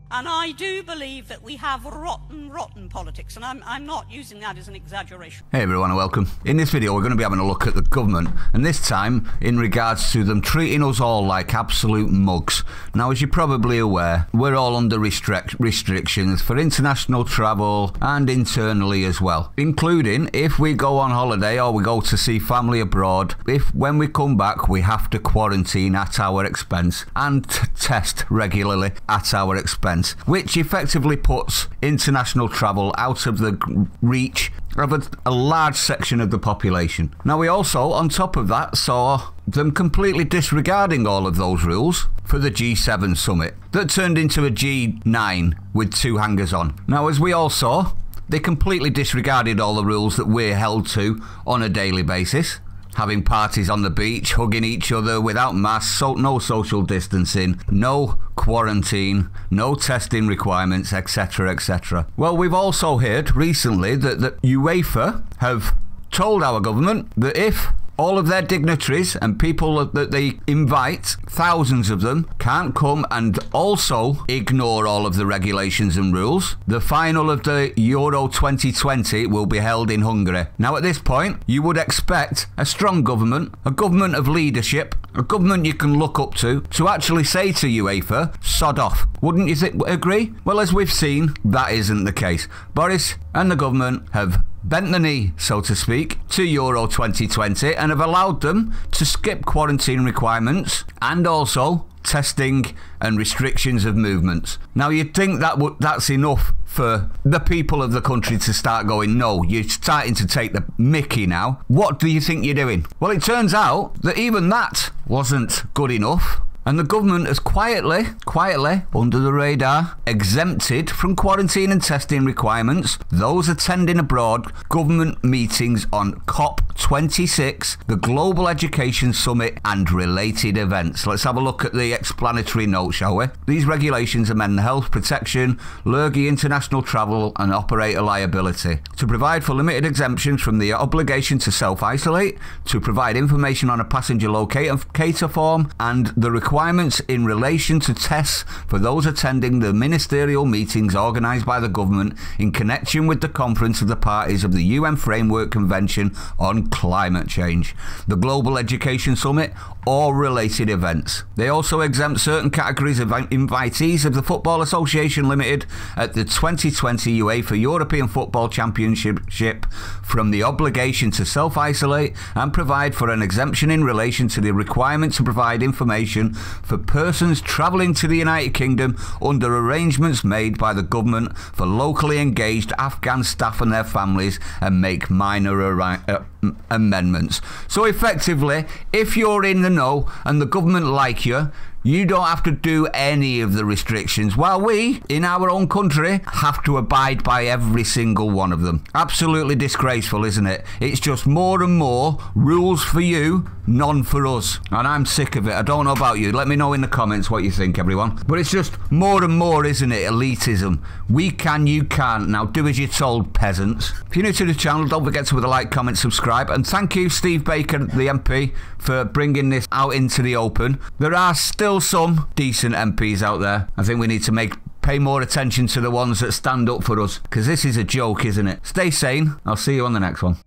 And I do believe that we have rotten politics, and I'm not using that as an exaggeration. Hey everyone and welcome. In this video we're going to be having a look at the government, and this time in regards to them treating us all like absolute mugs. Now, as you're probably aware, we're all under restrictions for international travel and internally as well, including if we go on holiday or we go to see family abroad. When we come back we have to quarantine at our expense and test regularly at our expense, which effectively puts international travel out of the reach of a large section of the population. Now, we also, on top of that, saw them completely disregarding all of those rules for the G7 summit that turned into a G9 with two hangers on. Now, as we all saw, they completely disregarded all the rules that we're held to on a daily basis. Having parties on the beach, hugging each other without masks, no social distancing, no quarantine, no testing requirements, etc, etc. Well, we've also heard recently that UEFA have told our government that if all of their dignitaries and people that they invite, thousands of them, can't come and also ignore all of the regulations and rules, the final of the Euro 2020 will be held in Hungary. Now, at this point, you would expect a strong government, a government of leadership, a government you can look up to actually say to UEFA, sod off. Wouldn't you agree? Well, as we've seen, that isn't the case. Boris and the government have bent the knee, so to speak, to Euro 2020 and have allowed them to skip quarantine requirements and also testing and restrictions of movements. Now, you'd think that's enough for the people of the country to start going, no, you're starting to take the mickey now. What do you think you're doing? Well, it turns out that even that wasn't good enough. And the government has quietly, under the radar, exempted from quarantine and testing requirements those attending abroad government meetings on COP26, the Global Education Summit and related events. Let's have a look at the explanatory note, shall we? These regulations amend the health protection, lurgy international travel and operator liability to provide for limited exemptions from the obligation to self-isolate, to provide information on a passenger locator form, and the requirements in relation to tests for those attending the ministerial meetings organised by the government in connection with the conference of the parties of the UN Framework Convention on Climate Change, the Global Education Summit or related events. They also exempt certain categories of invitees of the Football Association Limited at the 2020 UEFA European Football Championship from the obligation to self-isolate and provide for an exemption in relation to the requirement to provide information for persons travelling to the United Kingdom under arrangements made by the government for locally engaged Afghan staff and their families, and make minor amendments. So effectively, if you're in the know and the government like you don't have to do any of the restrictions, while we, in our own country, have to abide by every single one of them. Absolutely disgraceful, isn't it? It's just more and more rules for you, none for us. And I'm sick of it. I don't know about you. Let me know in the comments what you think, everyone. But it's just more and more, isn't it? Elitism. We can, you can't. Now do as you're told, peasants. If you're new to the channel, don't forget to like, comment, subscribe. And thank you, Steve Baker, the MP, for bringing this out into the open. There are still some decent MPs out there. I think we need to pay more attention to the ones that stand up for us, because this is a joke, isn't it? Stay sane. I'll see you on the next one.